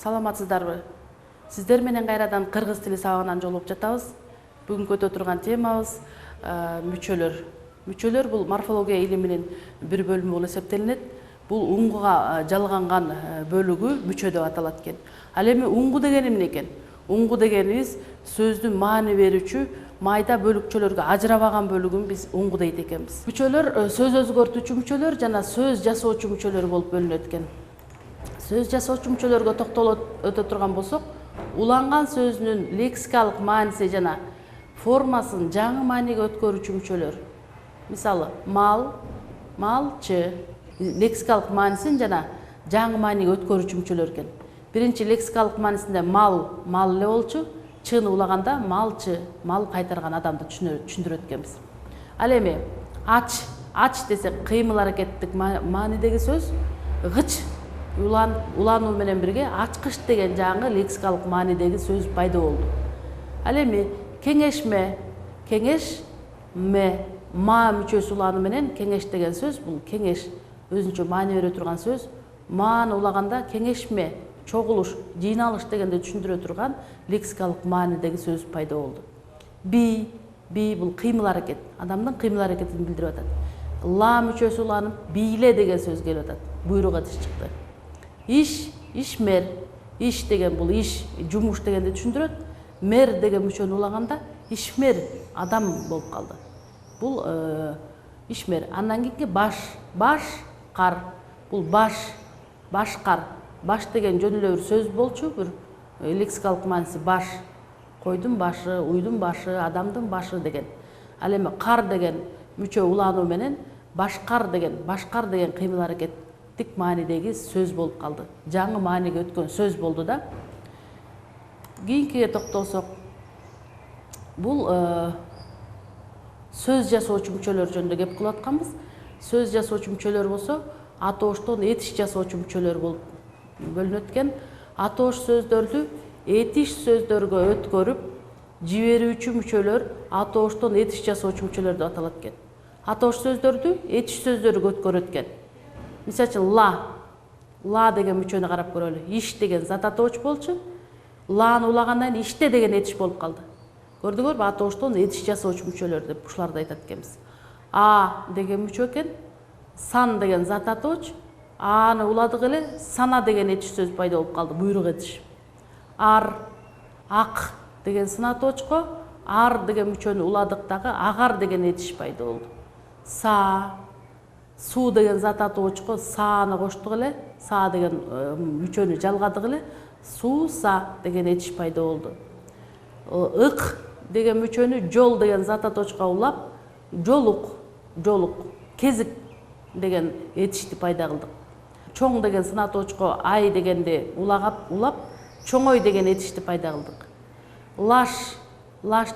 Саламатсыздарбы? Сиздер менен кайрадан кыргыз тили сабагынан жолугуп жатабыз. Бүгүнкү өтө турган темабыз мүчөлөр. Мүчөлөр бул морфология илиминин бир бөлүмү болуп эсептелинет. Бул уңгуга жалганган бөлүгү мүчө деп аталат экен. Ал эми уңгу деген эмне экен? Уңгу дегенибиз сөздүн маани берүүчү майда бөлүкчөлөргө ажырабаган бөлүгүн биз уңгу дейт экенбиз. Мүчөлөр сөз өзгөртүүчү мүчөлөр жана сөз жасоочу мүчөлөр болуп бөлүнөт экен. Сөз жасоочу мүчөлөргө токтолуп өтө турган болсок, уланган сөзүнүн лексикалык мааниси жана формасын жаңы мааниге өткөрүүчү мүчөлөр. Мисалы, мал, малчы лексикалык маанисин жана жаңы мааниге өткөрүүчү мүчөлөр экен. Биринчи лексикалык маанисинде мал эле болчу, чыны улаганда малчы, мал кайтарган адамды түшүндүрөт экенбиз. Ал эми ач десек кыймыл аракеттик маанидеги сөз, гыч улануу менен бирге ачкыч деген жаңы лексикалык маанидеги сөз пайда болду. Ал эми кеңешме, ма мүчөсү улануу менен кеңеш деген сөз, бул кеңеш өзүнчө маани бере турган сөз. Мааны улаганда кеңешме, чогулуш, жыйналыш дегенди түшүндүрө турган лексикалык маанидеги сөз пайда болду. Би бул кыймыл аракет, адамдын кыймыл аракетин билдирип атат. Ла мүчөсү уланып, бийле деген сөз келип атат. Буйрук этиш чыкты. Ишмер, иш деген бул иш, жумуш дегенди түшүндүрөт. Мер деген мүчөнү улаганда ишмер адам болуп калды. Бул ишмер. Андан кийинки башкар. Бул башкар. Баш деген жөн эле бир сөз болчу, бир лексикалык мааниси баш. Койдун башы, уйдун башы, адамдын башы деген. Ал эми кар деген мүчө улануу менен башкар деген кыймыл аракеттик маанидеги сөз болуп калды. Жаңы мааниге өткөн сөз болду да. Кийинкиге токтолсок, бул сөз жасоочу мүчөлөр жөнүндө кеп кылып атканбыз. Сөз жасоочу мүчөлөр болсо, атооштон этиш жасоочу мүчөлөр болуп бөлүнөт экен. Атоош сөздөрдү этиш сөздөргө өткөрүп жиберүүчү мүчөлөр атооштон этиш жасоочу мүчөлөр деп аталат экен. Атоош сөздөрдү этиш сөздөргө өткөрөт экен. Мисалы үчүн ла деген мүчөнү карап көрөлү. Иш деген зат атооч болчу. Лааны улагандан кийин иште деген этиш болуп калды. Көрдүңөрбү? Атооштон этиш жасоочу мүчөлөр деп ушуларды айтат экенбиз. А деген мүчө экен. Сан деген зат атооч. Ааны уладык эле сана деген этиш сөз пайда болуп калды. Буйрук этиш. Ак деген сын атоочко ар деген мүчөнү уладык дагы агар деген этиш пайда болду. Суу деген зат атоочко сааны коштук эле, са деген мүчөнү жалгадык эле, сууса деген этиш пайда болду. Ык деген мүчөнү жол деген зат атоочко улап, жолук, кезик деген этишти пайда кылдык. Чоң деген сын атоочко ай дегенди улап, чоңой деген этишти пайда кылдык. Лаш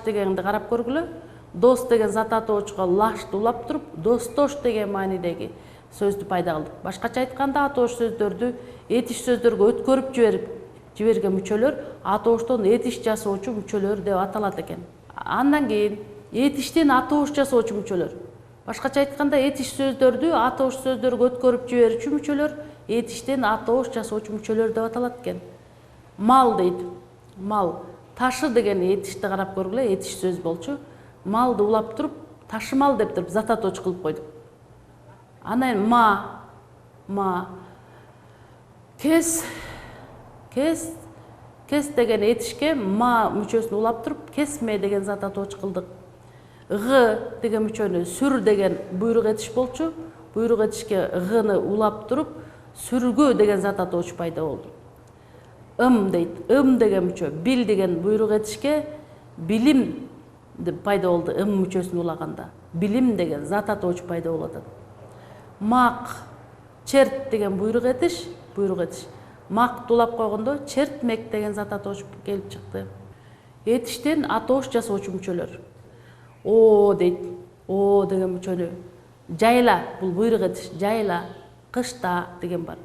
дегенди карап көргүлө. Дос деген зат атоочко лашты улап туруп, достош деген маанидеги сөздү пайда кылдык. Башкача айтканда, атоош сөздөрдү этиш сөздөргө өткөрүп жиберген мүчөлөр атооштон этиш жасоочу мүчөлөр деп аталат экен. Андан кийин этиштен атоош жасоочу мүчөлөр. Башкача айтканда, этиш сөздөрдү атоош сөздөргө өткөрүп жиберүүчү мүчөлөр этиштен атоош жасоочу мүчөлөр деп аталат экен. Мал дейт. Мал. Ташы деген этишти карап көргүлө, этиш сөз болчу. Малды улап туруп, ташымал деп туруп зат атооч кылып койдук. Анан ма. Кес деген этишке ма мүчөсүн улап туруп, кесме деген зат атооч кылдык. Г деген мүчөнү сүр деген буйрук этиш болчу. Буйрук этишке гыны улап туруп, сүргө деген зат атооч пайда болду. Дейт. Деген мүчө бил деген буйрук этишке билим деп пайда болду. Мүчөсүн улаганда билим деген зат атооч пайда болуп атат. Мак, черт деген буйрук этиш. Макты улап койгондо чертмек деген зат атооч келип чыкты. Этиштен атоош жасоочу мүчөлөр. Дейт. Деген мүчөнү жайла, бул буйрук этиш. Жайла, кышта деген бар.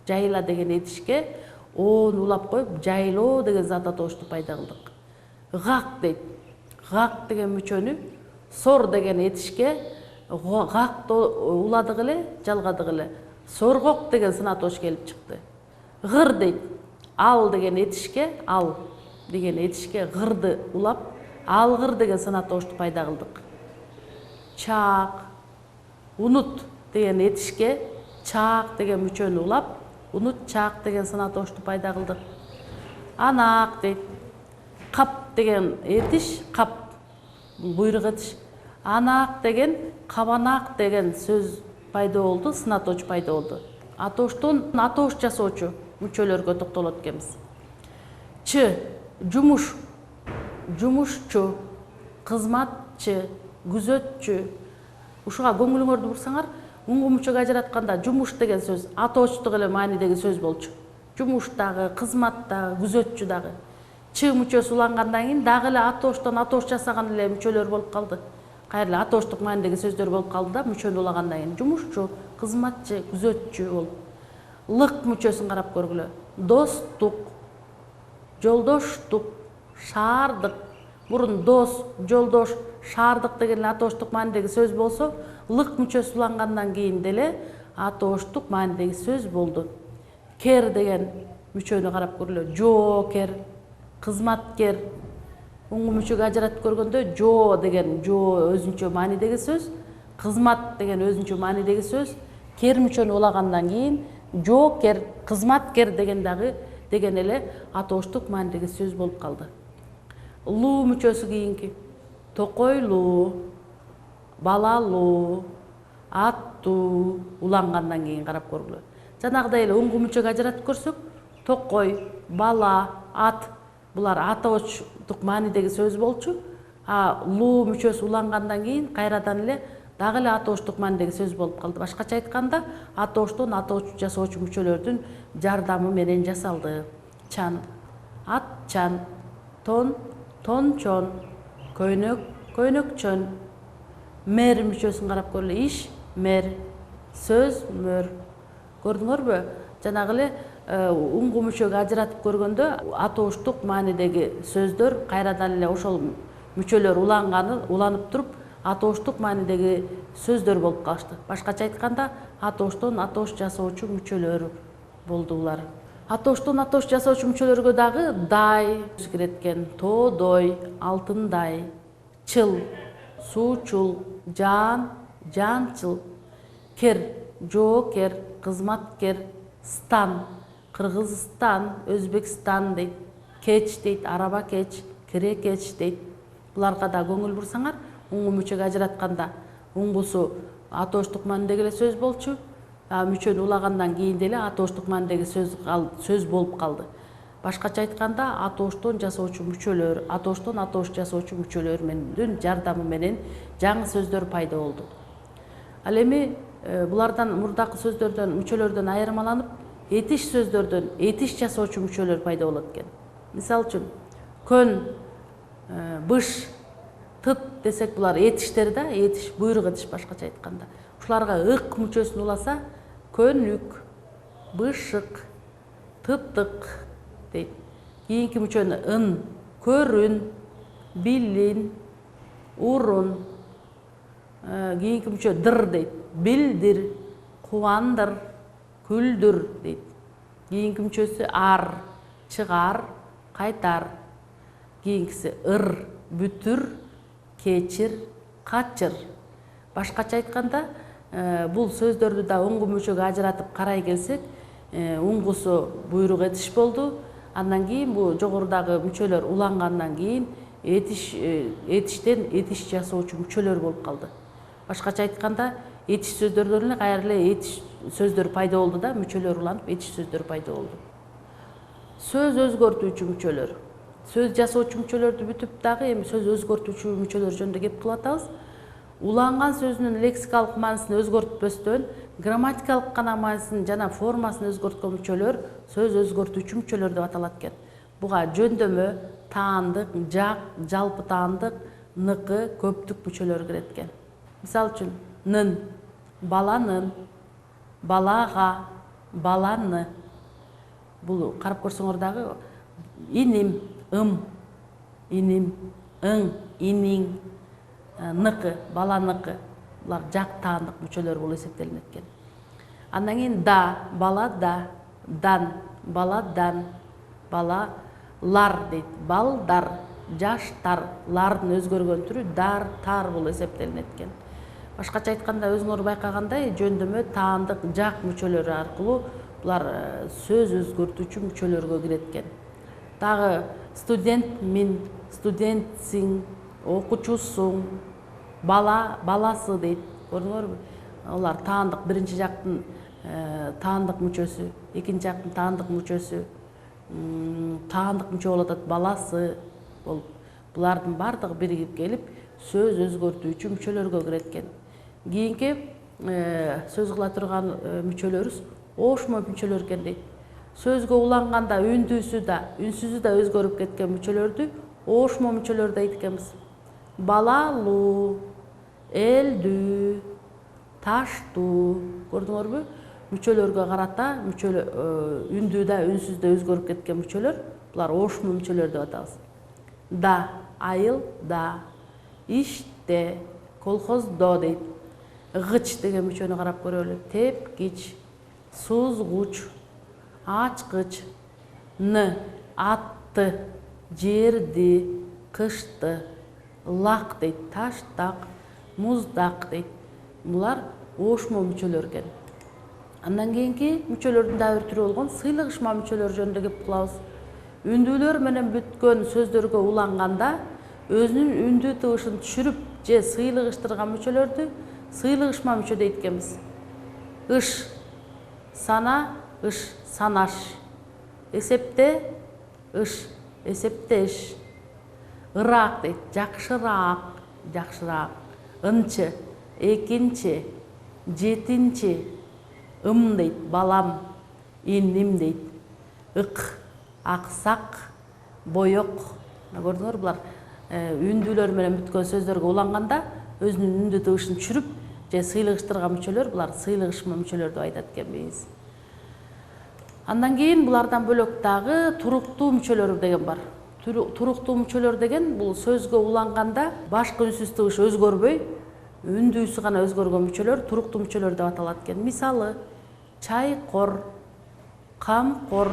Жайла деген этишке ону улап коюп, жайлоо деген зат атоочту пайда кылдык. Гак дейт. Гак деген мүчөнү сор деген этишке гакты уладык эле, жалгадык эле. Соргок деген сын атооч келип чыкты. Гыр дейт. ал деген этишке гырды улап алгыр деген сына тоошту пайда кылдык. Чаак, унут деген этишке чаак деген мүчөнү улап унут чаак деген сына тоошту пайда кылдык. Анаак дейт. Кап деген этиш, кап буйрук этиш. Анаак деген кабанаак деген сөз пайда болду, сына тоочу пайда болду. Атооштон атоош жасоочу мүчөлөргө токтолот экенбиз. Ч жумуш, жумушчу, кызматчы, күзөтчү. Ушуга көңүлүңөрдү бурсаңар, уңгу мүчөгө ажыратканда жумуш деген сөз атоочтук эле маанидеги сөз болчу. Жумуш дагы, кызмат дагы, күзөтчү дагы. Ч мүчөсү улангандан кийин дагы эле атооштон атоош жасаган эле мүчөлөр болуп калды. Кайра эле атооштук маанидеги сөздөр болуп калды да, мүчөнү улагандан кийин жумушчу, кызматчы, күзөтчү болуп. Лык мүчөсүн карап көргүлө. Достук, жолдоштук, шаардык. Мурун дос, жолдош, шаардык деген атооштук маанидеги сөз болсо, лык мүчөсү улангандан кийин деле атооштук маанидеги сөз болду. Кер деген мүчөнү карап көргүлө. Жоокер, кызматкер. Уңгу мүчөгө ажыратып көргөндө жоо деген өзүнчө маанидеги сөз, кызмат деген өзүнчө маанидеги сөз, кер мүчөнү улагандан кийин жоокер, кызматкер деген эле атооштук маанидеги сөз болуп калды. Луу мүчөсү кийинки. Токойлуу, балалуу, аттуу улангандан кийин карап көргүлө. Жанагыдай эле уңгу мүчөгө ажыратып көрсөк, токой, бала, ат булар атооштук маанидеги сөз болчу. Луу мүчөсү улангандан кийин кайрадан эле дагы эле атооштук маанидеги сөз болуп калды. Башкача айтканда, атооштон атооч жасоочу мүчөлөрдүн жардамы менен жасалды. Чан, атчан, тон, тончон, көйнөк, көйнөкчөн. Мер мүчөсүн карап көрөлү. Иш, мер, сөз, мөр. Көрдүңөрбү? Жанагы эле уңгу мүчөгө ажыратып көргөндө атооштук маанидеги сөздөр кайрадан эле ошол мүчөлөр уланып туруп атооштук маанидеги сөздөр болуп калышты. Башкача айтканда, атооштон атоош жасоочу мүчөлөр болду булар. Атооштон атоош жасоочу мүчөлөргө дагы дай кирет экен. Тоодой, алтындай, чыл, суучул, жаан, жаанчыл, кер, жоокер, кызматкер, стан, Кыргызстан, Өзбекстан дейт, кеч дейт, араба кеч, кире кеч дейт. Буларга да көңүл бурсаңар, уңгу мүчөгө ажыратканда уңгусу атооштук маанидеги эле сөз болчу, мүчөнү улагандан кийин деле атооштук маанидеги сөз болуп калды. Башкача айтканда, атооштон жасоочу мүчөлөр, атооштон атоош жасоочу мүчөлөрдүн жардамы менен жаңы сөздөр пайда болду. Ал эми булардан мурдакы сөздөрдөн, мүчөлөрдөн айырмаланып, этиш сөздөрдөн этиш жасоочу мүчөлөр пайда болот экен. Мисалы үчүн, көн, быш, тыт десек булар этиштер да, этиш, буйрук этиш башкача айтканда. Ушуларга ык мүчөсүн уласа, көнүк, бышык, тытык дейт. Кийинки мүчөнү ын, көрүн, билин, урун. Кийинки мүчө дыр дейт. Билдир, кубандыр, күлдүр дейт. Кийинки мүчөсү ар, чыгар, кайтар. Кийинкиси ыр, бүтүр, кечир, качыр. Башкача айтканда, бул сөздөрдү да уңгу мүчөгө ажыратып карай келсек, уңгусу буйрук этиш болду. Андан кийин бул жогорудагы мүчөлөр улангандан кийин этиштен этиш жасоочу мүчөлөр болуп калды. Башкача айтканда, этиш сөздөрдөн эле кайра эле этиш сөздөр пайда болду да, мүчөлөр уланып этиш сөздөр пайда болду. Сөз өзгөртүүчү мүчөлөр. Сөз жасоочу мүчөлөрдү бүтүп дагы эми сөз өзгөртүүчү мүчөлөр жөнүндө кеп кылып атабыз. Уланган сөзүнүн лексикалык маанисин өзгөртпөстөн, грамматикалык гана маанисин жана формасын өзгөрткөн мүчөлөр сөз өзгөртүүчү мүчөлөр деп аталат экен. Буга жөндөмө, таандык, жак, жалпы таандык, ныкы, көптүк мүчөлөр кирет экен. Мисалы үчүн, нын, баланын, балага, баланы. Бул карап көрсөңөр дагы иним, иним, ың, иниң, ныкы, баланыкы. Булар жак таандык мүчөлөр болуп эсептелинет экен. Андан кийин да, бала да, дан, бала дан, балалар дейт. Балдар, жаштар, лардын өзгөргөн түрү дар, тар болуп эсептелинет экен. Башкача айтканда, өзүңөр байкагандай, жөндөмө таандык жак мүчөлөрү аркылуу булар сөз өзгөртүүчү мүчөлөргө кирет экен. Дагы студентмин, студентсиң, окуучусуң, бала, баласы дейт. Көрдүңөрбү? Алар таандык биринчи жактын таандык мүчөсү, экинчи жактын таандык мүчөсү, таандык мүчө болуп атат, баласы болуп. Булардын бардыгы биригип келип, сөз өзгөртүүчү мүчөлөргө кирет экен. Кийинки сөз кыла турган мүчөлөрүбүз оошмо мүчөлөр экен дейт. Сөзгө уланганда үндүүсү да, үнсүзү да өзгөрүп кеткен мүчөлөрдү оошмо мүчөлөр дейт экенбиз. Балалуу, элдүү, таштуу, көрдүңөрбү? Мүчөлөргө карата үндүү да, үнсүз да өзгөрүп кеткен мүчөлөр, булар оошмо мүчөлөр деп атабыз. Да, айылда, иште, колхоздо дейт. Гыч деген мүчөнү карап көрөлү. Тепкич, сузгуч, ачкыч, ны, атты, жерди, кышты, лак дейт. Таштак, муздак дейт. Булар оошмо мүчөлөр экен. Андан кийинки мүчөлөрдүн дагы бир түрү болгон сыйлыгышма мүчөлөр жөнүндө кеп кылабыз. Үндүүлөр менен бүткөн сөздөргө уланганда өзүнүн үндүү тыбышын түшүрүп же сыйлыгыштырган мүчөлөрдү сыйлыгышма мүчө дейт экенбиз. Ыш, сана, ыш, санаш. Эсепте, ыш, эсептеш. Ыраак дейт, жакшыраак, жакшыраак. Ынчы, экинчи, жетинчи. Ым дейт, балам, инним дейт. Ык, аксак, боек. Көрдүңөр, булар үндүүлөр менен бүткөн сөздөргө уланганда өзүнүн үндүү тыбышын түшүрүп же сыйлыгыштырган мүчөлөр, булар сыйлыгышма мүчөлөр деп айтат экенбиз. Андан кийин булардан бөлөк дагы туруктуу мүчөлөр деген бар. Туруктуу мүчөлөр деген бул сөзгө уланганда башкы үнсүз тыбыш өзгөрбөй, үндүүсү гана өзгөргөн мүчөлөр туруктуу мүчөлөр деп аталат экен. Мисалы, чайкор, камкор,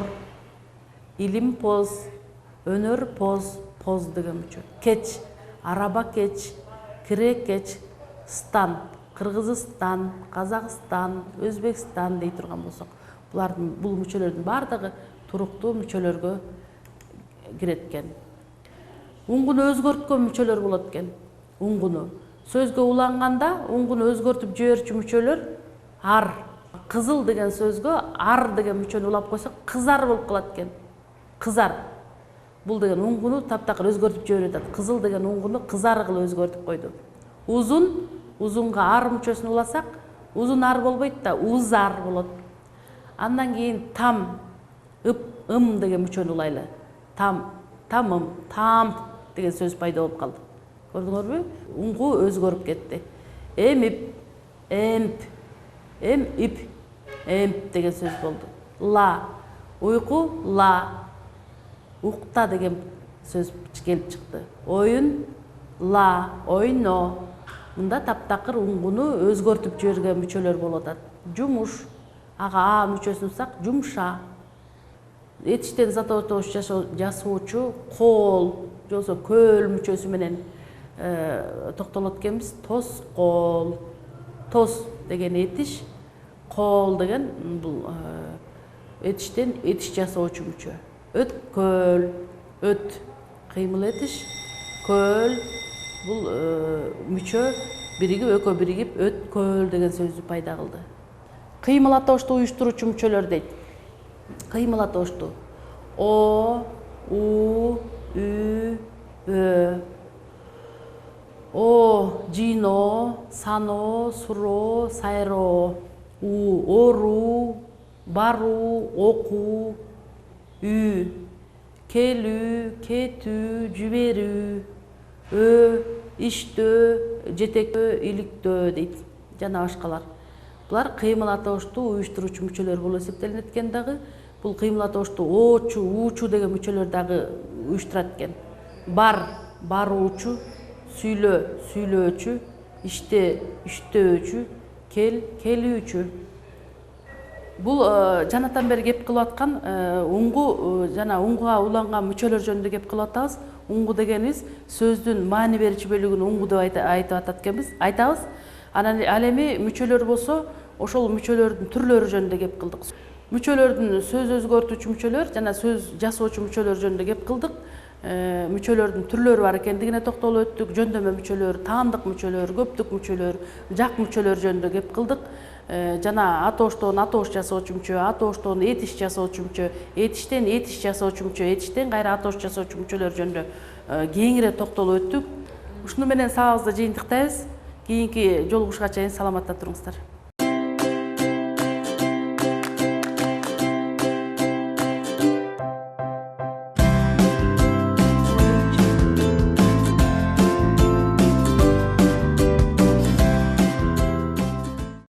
илимпоз, өнөрпоз, поз деген мүчө. Кеч, араба кеч, кирекеч, стан, Кыргызстан, Казакстан, Өзбекстан дей турган болсок, бул мүчөлөрдүн бардыгы туруктуу мүчөлөргө кирет экен. Уңгуну өзгөрткөн мүчөлөр болот экен. Уңгуну сөзгө уланганда уңгуну өзгөртүп жиберүүчү мүчөлөр ар. Кызыл деген сөзгө ар деген мүчөнү улап койсок, кызар болуп калат экен. Кызар. Бул деген уңгуну таптакыр өзгөртүп жиберип атат. Кызыл деген уңгуну кызар кылып өзгөртүп койду. Узун, узунга ар мүчөсүн уласак, узун ар болбойт да, узар болот. Андан кийин там, ым деген мүчөнү улайлы. Тамым, там деген сөз пайда болуп калды. Көрдүңөрбү? Уңгу өзгөрүп кетти. Эмип, эмп, эмип, эмп деген сөз болду. Ла, уйку, ла. Укта деген сөз келип чыкты. Оюн, ла, ойно. Мында таптакыр уңгуну өзгөртүп жиберген мүчөлөр болуп атат. Жумуш, ага а мүчөсүн усак, жумша. Этиштен затотош жасоочу кол, же болбосо көл мүчөсү менен токтолот экенбиз. Тос кол. Тос деген этиш, кол деген бул этиштен этиш жасоочу мүчө. Өткөл, өт кыймыл этиш, көл бул мүчө биригип, экөө биригип өткөл деген сөздү пайда кылды. Кыймыл атошту уюштуруучу мүчөлөр дейт. Кыймыл атошту о, у, ү, ө. О, жийноо, саноо, суроо, сайроо. У, оруу, баруу, окуу. Ү, келүү, кетүү, жиберүү. Ö, иштөө, жетектөө, иликтөө дейт. Жана башкалар. Булар кыймыл атошту уюштуруучу мүчөлөр болуп эсептелинет экен дагы. Бул кыймыл атошту оочу, уучу деген мүчөлөр дагы уюштурат экен. Бар, баруучу, сүйлө, сүйлөөчү, иште, иштөөчү, кел, келүүчү. Бул жанатан бери кеп кылып аткан уңгу жана уңгуга уланган мүчөлөр жөнүндө кеп кылып атабыз. Уңгу дегенибиз сөздүн маани берүүчү бөлүгүн уңгу деп айтып атат экенбиз, айтабыз. Анан ал эми мүчөлөр болсо, ошол мүчөлөрдүн түрлөрү жөнүндө кеп кылдык. Мүчөлөрдүн сөз өзгөртүүчү мүчөлөр жана сөз жасоочу мүчөлөр жөнүндө кеп кылдык. Мүчөлөрдүн түрлөрү бар экендигине токтолуп өттүк. Жөндөмө мүчөлөр, таандык мүчөлөр, көптүк мүчөлөр, жак мүчөлөр жөнүндө кеп кылдык. Жана атооштон атоош жасоочу мүчө, атооштон этиш жасоочу мүчө, этиштен этиш жасоочу мүчө, этиштен кайра атоош жасоочу мүчөлөр жөнүндө кеңири токтолуп өттүк. Ушуну менен сабагыбызды жыйынтыктайбыз. Кийинки жолугушууга чейин саламатта туруңуздар.